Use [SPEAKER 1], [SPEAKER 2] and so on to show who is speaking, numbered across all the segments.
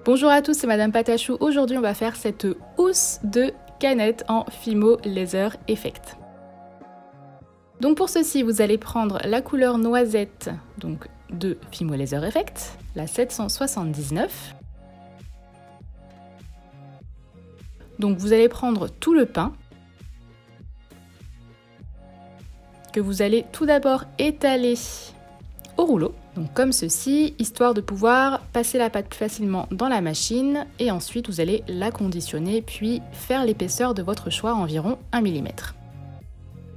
[SPEAKER 1] Bonjour à tous, c'est Madame Patachou. Aujourd'hui, on va faire cette housse de canettes en Fimo Laser Effect. Donc pour ceci, vous allez prendre la couleur noisette donc de Fimo Laser Effect, la 779. Donc vous allez prendre tout le pain que vous allez tout d'abord étaler au rouleau, donc comme ceci, histoire de pouvoir passer la pâte facilement dans la machine et ensuite vous allez la conditionner puis faire l'épaisseur de votre choix, environ 1 mm.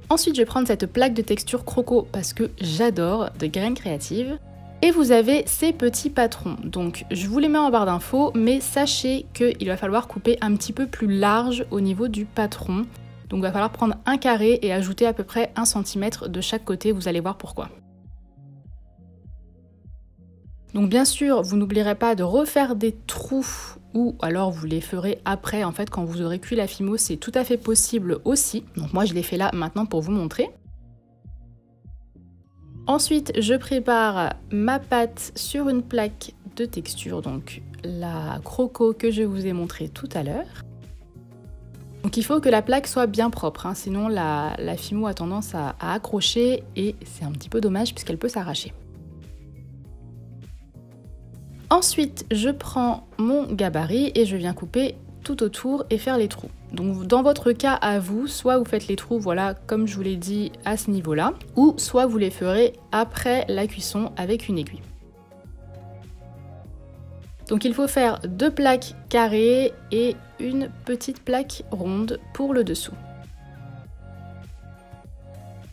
[SPEAKER 1] Ensuite je vais prendre cette plaque de texture croco parce que j'adore, de Graines Créatives. Et vous avez ces petits patrons, donc je vous les mets en barre d'infos, mais sachez qu'il va falloir couper un petit peu plus large au niveau du patron. Donc il va falloir prendre un carré et ajouter à peu près 1 cm de chaque côté, vous allez voir pourquoi. Donc bien sûr, vous n'oublierez pas de refaire des trous ou alors vous les ferez après, en fait quand vous aurez cuit la Fimo, c'est tout à fait possible aussi. Donc moi je les fais là maintenant pour vous montrer. Ensuite, je prépare ma pâte sur une plaque de texture, donc la croco que je vous ai montré tout à l'heure. Donc il faut que la plaque soit bien propre, hein, sinon la Fimo a tendance à accrocher et c'est un petit peu dommage puisqu'elle peut s'arracher. Ensuite, je prends mon gabarit et je viens couper tout autour et faire les trous. Donc dans votre cas à vous, soit vous faites les trous, voilà, comme je vous l'ai dit à ce niveau-là, ou soit vous les ferez après la cuisson avec une aiguille. Donc il faut faire 2 plaques carrées et une petite plaque ronde pour le dessous.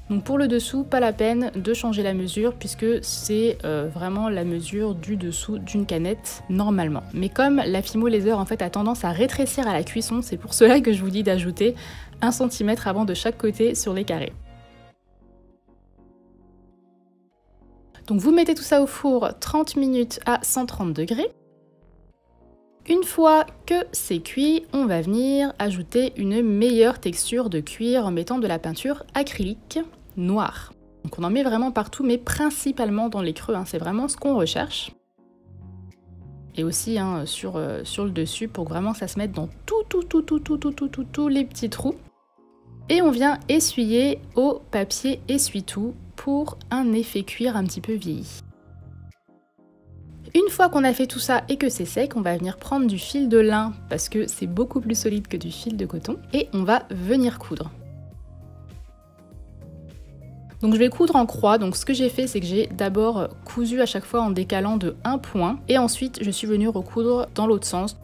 [SPEAKER 1] Donc pour le dessous, pas la peine de changer la mesure puisque c'est vraiment la mesure du dessous d'une canette normalement. Mais comme la Fimo Laser en fait a tendance à rétrécir à la cuisson, c'est pour cela que je vous dis d'ajouter 1 cm avant de chaque côté sur les carrés. Donc vous mettez tout ça au four 30 minutes à 130 degrés. Une fois que c'est cuit, on va venir ajouter une meilleure texture de cuir en mettant de la peinture acrylique noire. Donc on en met vraiment partout, mais principalement dans les creux, hein, c'est vraiment ce qu'on recherche. Et aussi hein, sur le dessus pour que vraiment ça se mette dans tous les petits trous. Et on vient essuyer au papier essuie-tout pour un effet cuir un petit peu vieilli. Une fois qu'on a fait tout ça et que c'est sec, on va venir prendre du fil de lin parce que c'est beaucoup plus solide que du fil de coton et on va venir coudre. Donc je vais coudre en croix, donc ce que j'ai fait c'est que j'ai d'abord cousu à chaque fois en décalant de 1 point et ensuite je suis venue recoudre dans l'autre sens.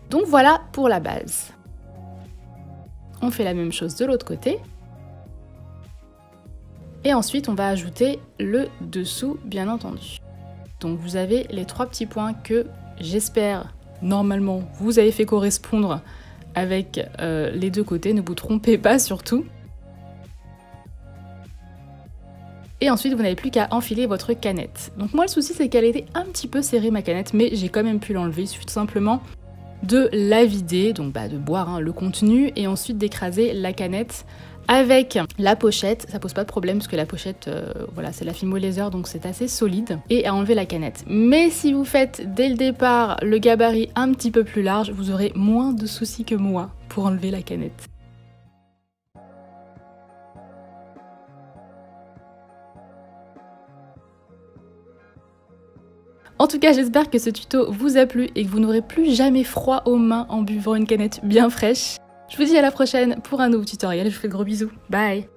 [SPEAKER 1] Donc voilà pour la base. On fait la même chose de l'autre côté. Et ensuite, on va ajouter le dessous, bien entendu. Donc vous avez les 3 petits points que j'espère, normalement, vous avez fait correspondre avec les deux côtés. Ne vous trompez pas surtout. Et ensuite, vous n'avez plus qu'à enfiler votre canette. Donc moi, le souci, c'est qu'elle était un petit peu serrée, ma canette, mais j'ai quand même pu l'enlever. Il suffit tout simplement de la vider, donc de boire hein, le contenu, et ensuite d'écraser la canette avec la pochette. Ça pose pas de problème parce que la pochette, voilà, c'est la Fimo Laser, donc c'est assez solide, et à enlever la canette. Mais si vous faites dès le départ le gabarit un petit peu plus large, vous aurez moins de soucis que moi pour enlever la canette. En tout cas, j'espère que ce tuto vous a plu et que vous n'aurez plus jamais froid aux mains en buvant une canette bien fraîche. Je vous dis à la prochaine pour un nouveau tutoriel, je vous fais de gros bisous. Bye!